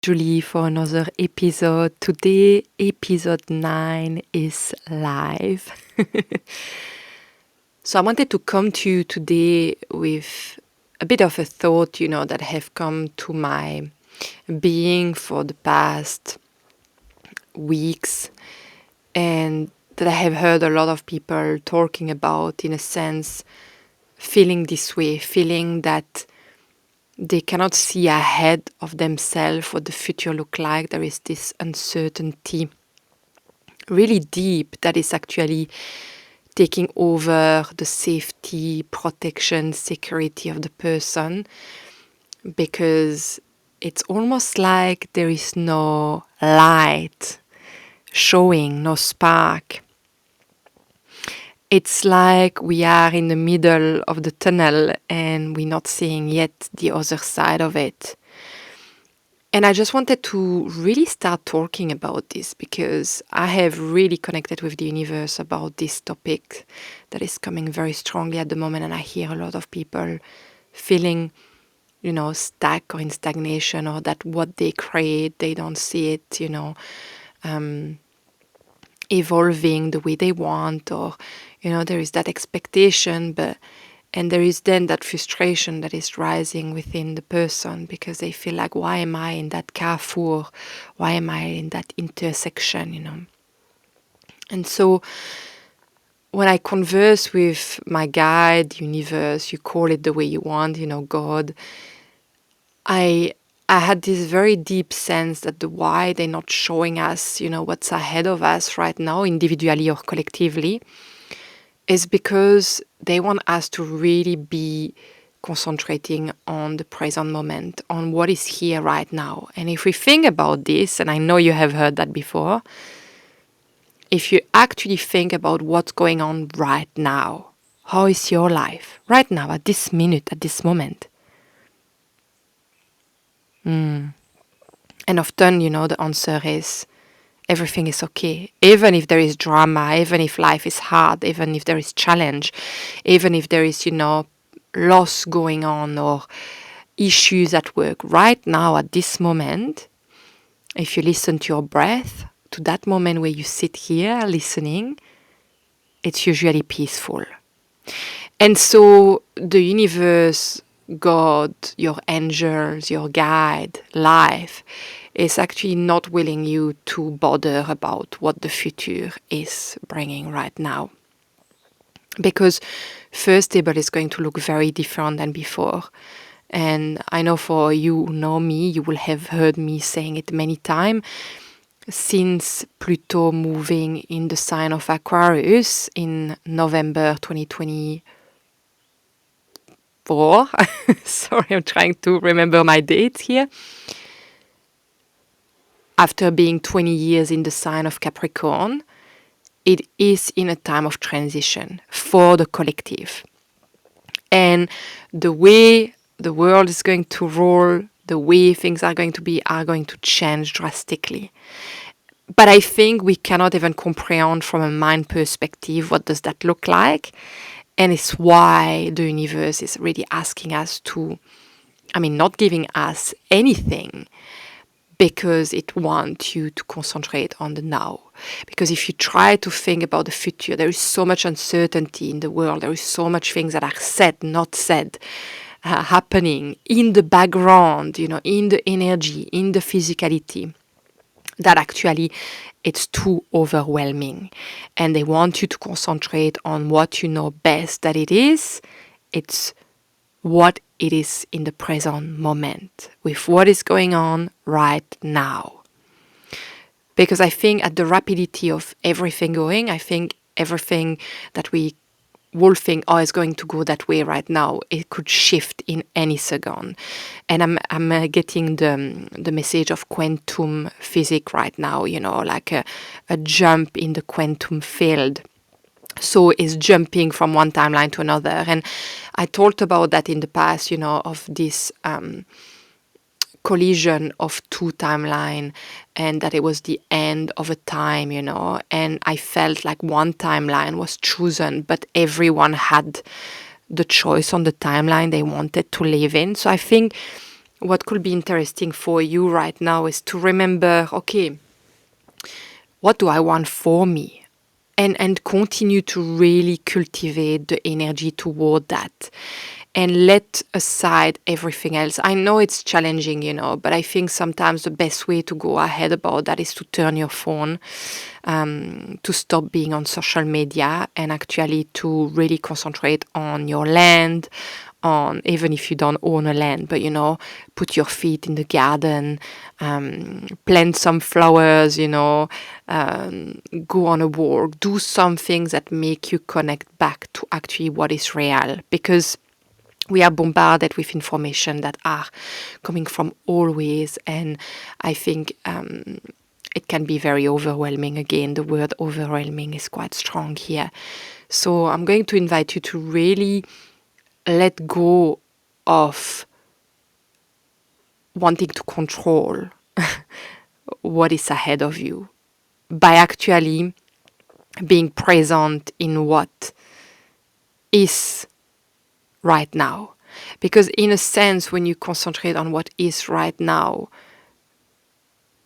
Julie for another episode. Today, episode 9 is live. So I wanted to come to you today with a bit of a thought, that have come to my being for the past weeks and that I have heard a lot of people talking about, in a sense, feeling this way, feeling that they cannot see ahead of themselves what the future look like. There is this uncertainty, really deep, that is actually taking over the safety, protection, security of the person, because it's almost like there is no light showing, no spark. It's like we are in the middle of the tunnel and we're not seeing yet the other side of it. And I just wanted to really start talking about this because I have really connected with the universe about this topic that is coming very strongly at the moment. And I hear a lot of people feeling, stuck or in stagnation, or that what they create, they don't see it, evolving the way they want, or there is that expectation, and there is then that frustration that is rising within the person because they feel like, why am I in that carrefour? Why am I in that intersection? And so when I converse with my guide, universe, you call it the way you want, God, I had this very deep sense that the why they're not showing us, what's ahead of us right now, individually or collectively, is because they want us to really be concentrating on the present moment, on what is here right now. And if we think about this, and I know you have heard that before, if you actually think about what's going on right now, how is your life right now, at this minute, at this moment? And often, the answer is everything is okay. Even if there is drama, even if life is hard, even if there is challenge, even if there is, loss going on or issues at work. Right now, at this moment, if you listen to your breath, to that moment where you sit here listening, it's usually peaceful. And so the universe, God, your angels, your guide, life, is actually not willing you to bother about what the future is bringing right now. Because first table is going to look very different than before. And I know for you who know me, you will have heard me saying it many times. Since Pluto moving in the sign of Aquarius in November 2024, sorry, I'm trying to remember my dates here. After being 20 years in the sign of Capricorn, it is in a time of transition for the collective. And the way the world is going to roll, the way things are going to change drastically. But I think we cannot even comprehend from a mind perspective what does that look like. And it's why the universe is really asking us to, not giving us anything, because it wants you to concentrate on the now. Because if you try to think about the future, there is so much uncertainty in the world. There is so much things that are said, not said, happening in the background, in the energy, in the physicality, that actually it's too overwhelming. And they want you to concentrate on what you know best that it is. It's what it is in the present moment, with what is going on right now. Because I think at the rapidity of everything going, I think everything that we will think, is going to go that way right now, it could shift in any second. And I'm getting the message of quantum physics right now, like a jump in the quantum field. So it's jumping from one timeline to another. And I talked about that in the past, of this collision of two timelines, and that it was the end of a time, and I felt like one timeline was chosen, but everyone had the choice on the timeline they wanted to live in. So I think what could be interesting for you right now is to remember, okay, what do I want for me? And continue to really cultivate the energy toward that and let aside everything else. I know it's challenging, but I think sometimes the best way to go ahead about that is to turn your phone, to stop being on social media and actually to really concentrate on your land, on, even if you don't own a land, but put your feet in the garden, plant some flowers, go on a walk, do some things that make you connect back to actually what is real, because we are bombarded with information that are coming from all ways, and I think it can be very overwhelming. Again, the word overwhelming is quite strong here. So I'm going to invite you to really let go of wanting to control what is ahead of you by actually being present in what is right now. Because in a sense, when you concentrate on what is right now,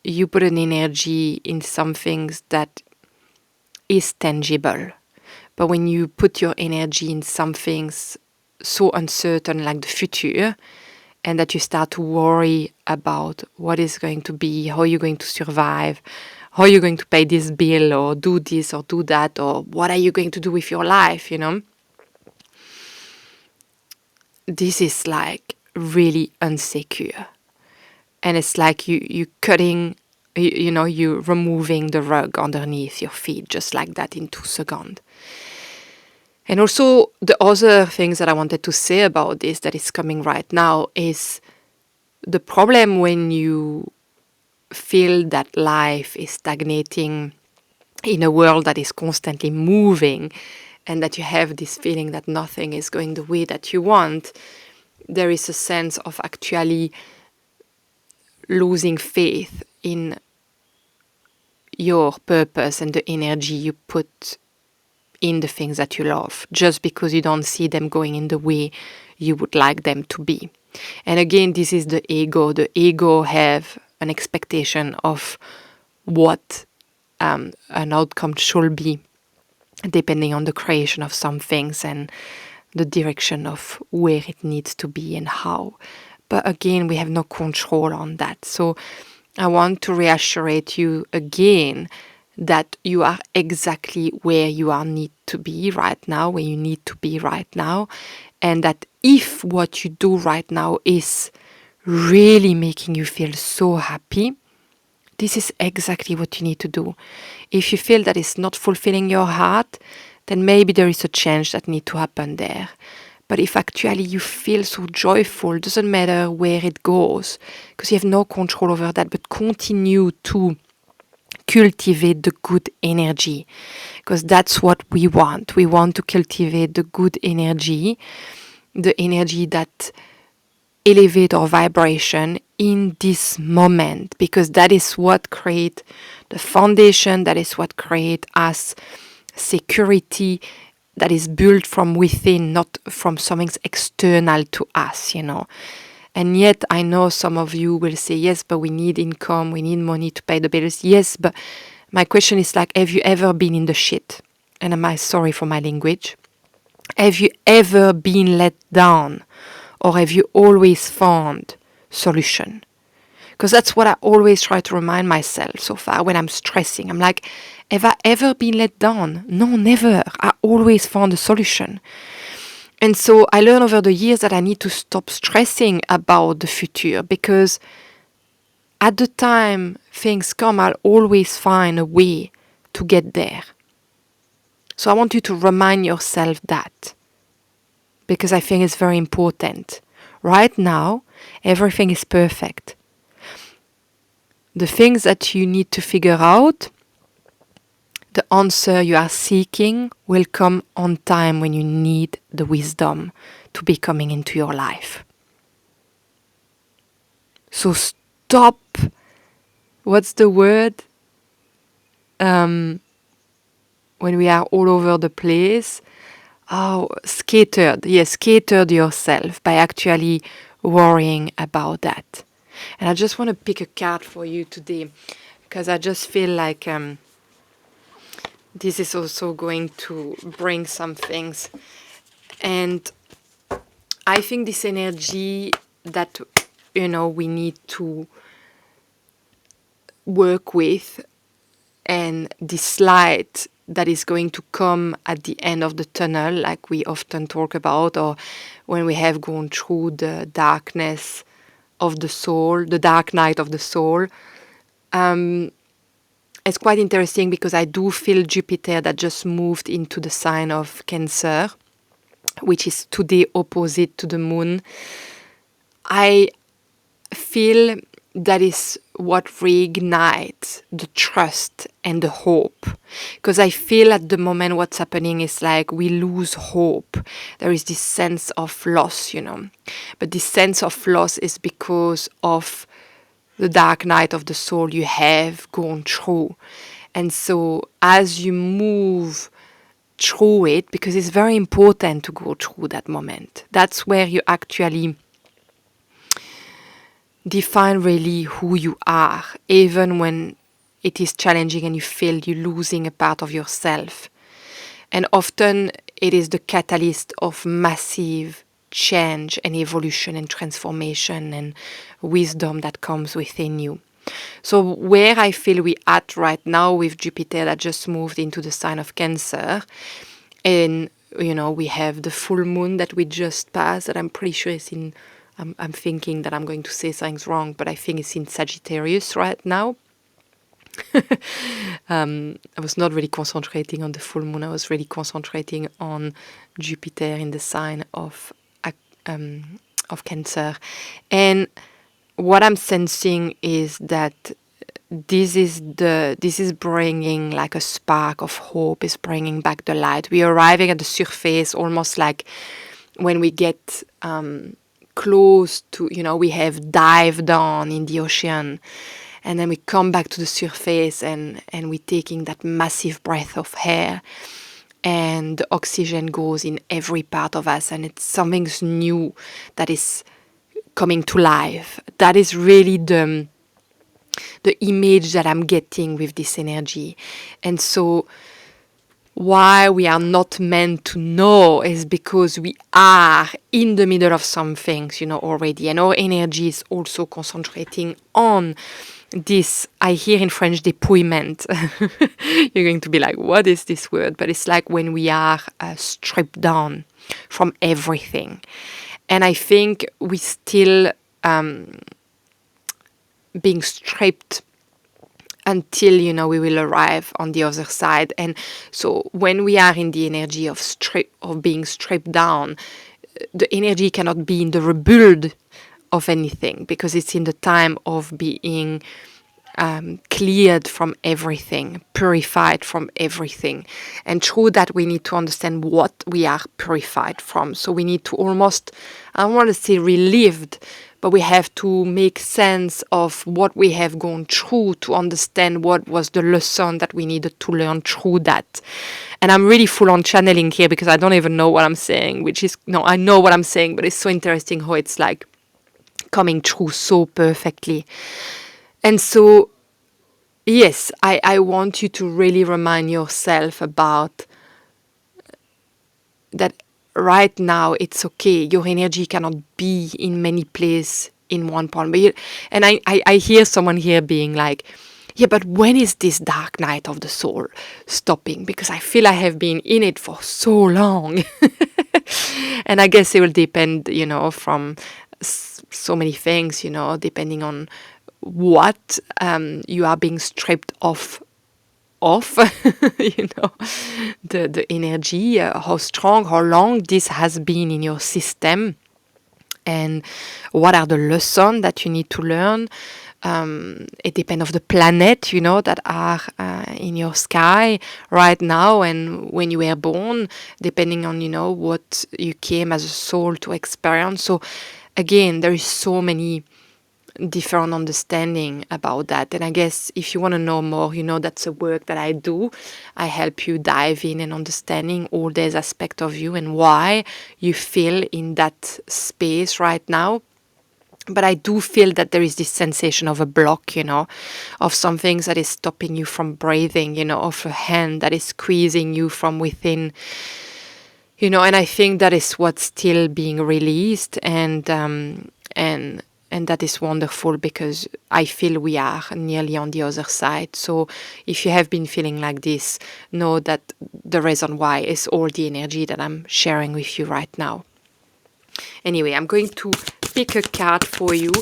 you put an energy in some things that is tangible. But when you put your energy in some things so uncertain like the future, and that you start to worry about what is going to be, how you're going to survive, how you're going to pay this bill or do this or do that, or what are you going to do with your life, This is like really unsecure. And it's like you cutting, you removing the rug underneath your feet just like that in 2 seconds. And also the other things that I wanted to say about this that is coming right now is the problem when you feel that life is stagnating in a world that is constantly moving and that you have this feeling that nothing is going the way that you want. There is a sense of actually losing faith in your purpose and the energy you put in the things that you love, just because you don't see them going in the way you would like them to be. And again, this is the ego. The ego have an expectation of what an outcome should be, depending on the creation of some things and the direction of where it needs to be and how. But again, we have no control on that. So I want to reassure you again that you are exactly where you are need to be right now, where you need to be right now. And that if what you do right now is really making you feel so happy, this is exactly what you need to do. If you feel that it's not fulfilling your heart, then maybe there is a change that needs to happen there. But if actually you feel so joyful, doesn't matter where it goes, because you have no control over that, but continue to cultivate the good energy, because that's what we want. We want to cultivate the good energy, the energy that elevate our vibration in this moment, because that is what create the foundation, that is what create us security, that is built from within, not from something external to us, And yet I know some of you will say, yes, but we need income, we need money to pay the bills. Yes, but my question is like, have you ever been in the shit? And am sorry for my language? Have you ever been let down? Or have you always found solution? Because that's what I always try to remind myself so far when I'm stressing. I'm like, have I ever been let down? No, never. I always found a solution. And so I learned over the years that I need to stop stressing about the future, because at the time things come, I'll always find a way to get there. So I want you to remind yourself that, because I think it's very important. Right now, everything is perfect. The things that you need to figure out, the answer you are seeking will come on time when you need the wisdom to be coming into your life. So stop, what's the word? When we are all over the place. Oh, scattered. Yes, scattered yourself by actually worrying about that. And I just want to pick a card for you today, because I just feel like this is also going to bring some things. And I think this energy that, we need to work with, and this light that is going to come at the end of the tunnel, like we often talk about, or when we have gone through the darkness of the soul, the dark night of the soul. It's quite interesting because I do feel Jupiter that just moved into the sign of Cancer, which is today opposite to the moon. I feel that is what reignites the trust and the hope. Because I feel at the moment what's happening is like we lose hope. There is this sense of loss, But this sense of loss is because of the dark night of the soul you have gone through. And so as you move through it, because it's very important to go through that moment, that's where you actually define really who you are, even when it is challenging and you feel you're losing a part of yourself. And often it is the catalyst of massive change and evolution and transformation and wisdom that comes within you. So where I feel we at right now with Jupiter that just moved into the sign of Cancer, and we have the full moon that we just passed, that I'm pretty sure is in, I'm thinking that I'm going to say something wrong, but I think it's in Sagittarius right now. I was not really concentrating on the full moon. I was really concentrating on Jupiter in the sign of Cancer. And what I'm sensing is that this is bringing like a spark of hope, is bringing back the light. We are arriving at the surface, almost like when we get close to, we have dived down in the ocean, and then we come back to the surface and we're taking that massive breath of air, and the oxygen goes in every part of us, and it's something new that is coming to life. That is really the image that I'm getting with this energy. And so why we are not meant to know is because we are in the middle of some things, already. And our energy is also concentrating on this, I hear in French, dépouillement. You're going to be like, what is this word? But it's like when we are stripped down from everything. And I think we still being stripped until, we will arrive on the other side. And so when we are in the energy of being stripped down, the energy cannot be in the rebuild of anything, because it's in the time of being cleared from everything, purified from everything. And through that, we need to understand what we are purified from. So we need to almost, I don't want to say relived, but we have to make sense of what we have gone through to understand what was the lesson that we needed to learn through that. And I'm really full on channeling here because I don't even know what I'm saying, I know what I'm saying, but it's so interesting how it's like coming through so perfectly. And so, yes, I want you to really remind yourself about that right now. It's okay. Your energy cannot be in many places in one point. And I hear someone here being like, yeah, but when is this dark night of the soul stopping? Because I feel I have been in it for so long. And I guess it will depend, from so many things, depending on what you are being stripped off, the energy, how strong, how long this has been in your system, and what are the lessons that you need to learn. It depends on the planet, that are in your sky right now, and when you were born, depending on, what you came as a soul to experience. So again, there is so many different understanding about that. And I guess if you want to know more, that's a work that I do. I help you dive in and understanding all these aspects of you and why you feel in that space right now. But I do feel that there is this sensation of a block, of something that is stopping you from breathing, of a hand that is squeezing you from within, and I think that is what's still being released, and that is wonderful, because I feel we are nearly on the other side. So if you have been feeling like this, know that the reason why is all the energy that I'm sharing with you right now. Anyway, I'm going to pick a card for you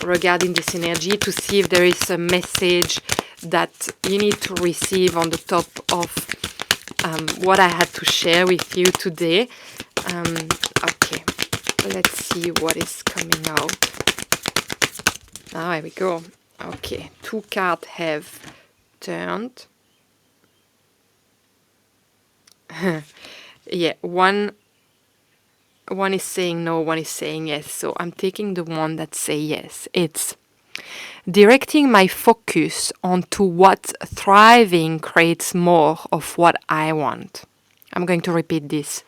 regarding this energy to see if there is a message that you need to receive on the top of what I had to share with you today. Okay, let's see what is coming out. Here we go. Okay, 2 cards have turned. Yeah, one is saying no, one is saying yes. So I'm taking the one that says yes. It's directing my focus onto what thriving creates more of what I want. I'm going to repeat this.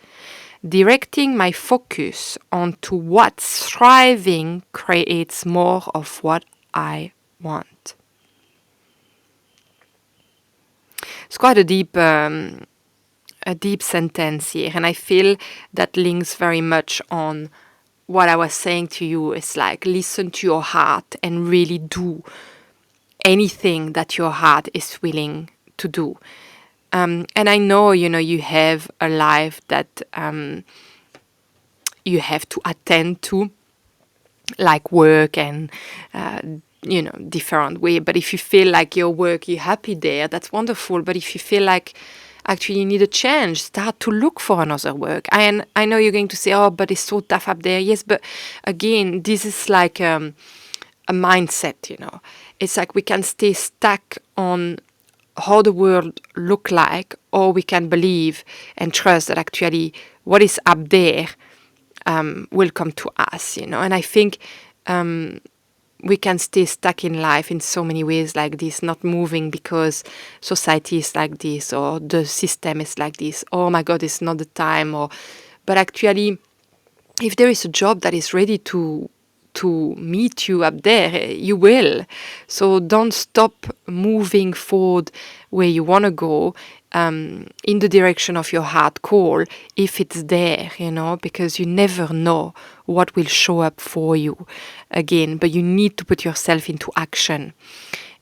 Directing my focus onto what thriving creates more of what I want. It's quite a deep sentence here, and I feel that links very much on what I was saying to you. It's like, listen to your heart and really do anything that your heart is willing to do. And I know, you have a life that you have to attend to, like work and different way. But if you feel like your work, you're happy there, that's wonderful. But if you feel like actually you need a change, start to look for another work. And I know you're going to say, oh, but it's so tough up there. Yes, but again, this is like a mindset. It's like we can stay stuck on how the world look like, or we can believe and trust that actually what is up there will come to us, And I think we can stay stuck in life in so many ways like this, not moving because society is like this, or the system is like this. Oh my God, it's not the time. But actually, if there is a job that is ready to meet you up there, you will. So don't stop moving forward where you want to go, in the direction of your heart call, if it's there, because you never know what will show up for you again, but you need to put yourself into action.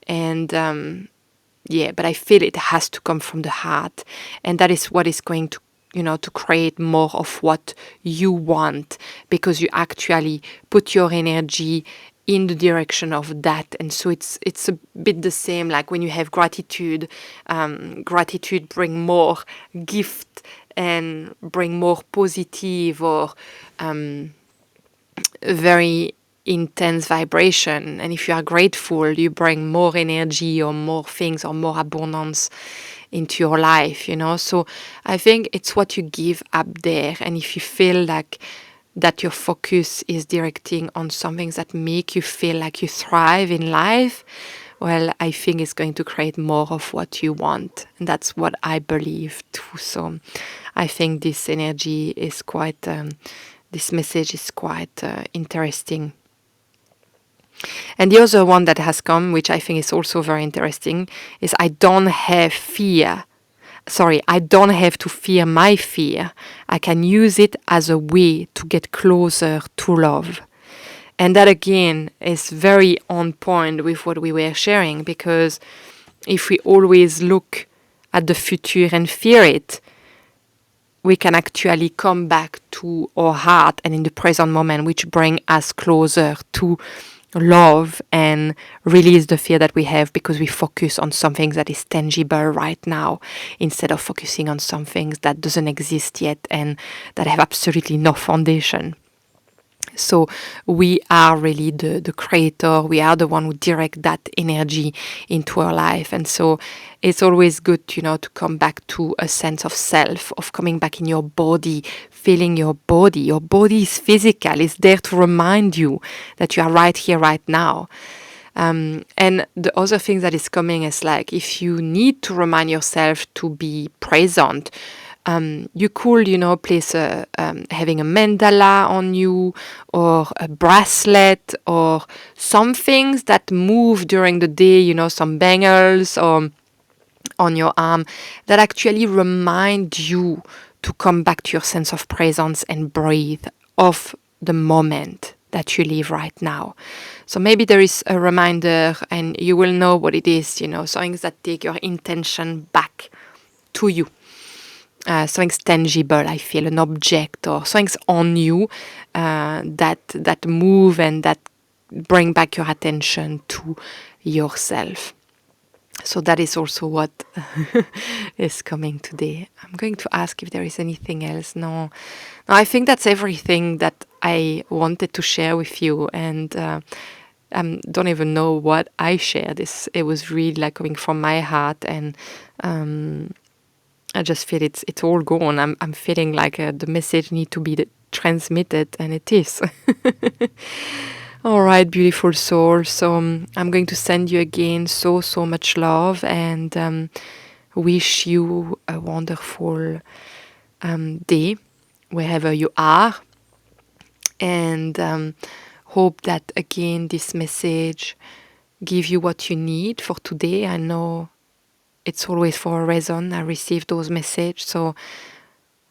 And but I feel it has to come from the heart, and that is what is going to to create more of what you want, because you actually put your energy in the direction of that. And so it's a bit the same like when you have gratitude. Gratitude bring more gift and bring more positive or very intense vibration. And if you are grateful, you bring more energy or more things or more abundance into your life, So I think it's what you give up there. And if you feel like that your focus is directing on something that make you feel like you thrive in life, well, I think it's going to create more of what you want. And that's what I believe too. So I think this energy is quite, this message is quite interesting. And the other one that has come, which I think is also very interesting, is I don't have to fear my fear. I can use it as a way to get closer to love. And that again is very on point with what we were sharing, because if we always look at the future and fear it, we can actually come back to our heart and in the present moment, which bring us closer to love and release the fear that we have, because we focus on something that is tangible right now instead of focusing on something that doesn't exist yet and that have absolutely no foundation. So we are really the creator. We are the one who direct that energy into our life. And so it's always good, to come back to a sense of self, of coming back in your body, feeling your body. Your body is physical. It's there to remind you that you are right here, right now. And the other thing that is coming is like, if you need to remind yourself to be present, You could, place having a mandala on you, or a bracelet, or some things that move during the day, some bangles or on your arm that actually remind you to come back to your sense of presence and breathe of the moment that you live right now. So maybe there is a reminder and you will know what it is, something that take your intention back to you. Something's tangible, I feel, an object or something's on you that move and that bring back your attention to yourself. So that is also what is coming today. I'm going to ask if there is anything else. No, I think that's everything that I wanted to share with you, and don't even know what I shared. It was really like coming from my heart, and I just feel it's all gone. I'm feeling like the message need to be transmitted, and it is. All right, beautiful soul. So I'm going to send you again so much love, and wish you a wonderful day wherever you are, and hope that again this message give you what you need for today. I know it's always for a reason. I received those messages, so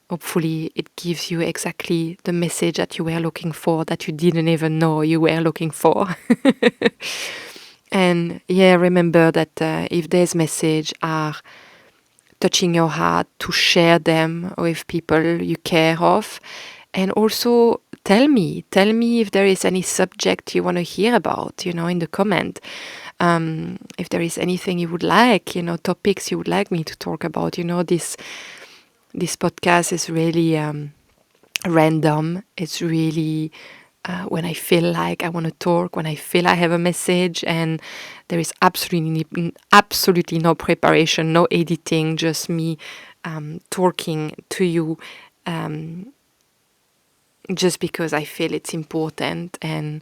hopefully it gives you exactly the message that you were looking for, that you didn't even know you were looking for. And yeah, remember that if these messages are touching your heart, to share them with people you care of. And also tell me if there is any subject you want to hear about, in the comment. If there is anything you would like, topics you would like me to talk about. This podcast is really random. It's really when I feel like I want to talk, when I feel I have a message, and there is absolutely no preparation, no editing, just me talking to you, just because I feel it's important, and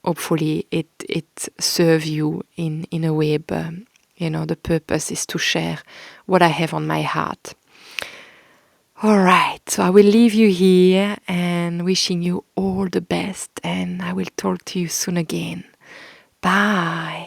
hopefully it serves you in a way. But the purpose is to share what I have on my heart. All right, so I will leave you here and wishing you all the best, and I will talk to you soon again. Bye.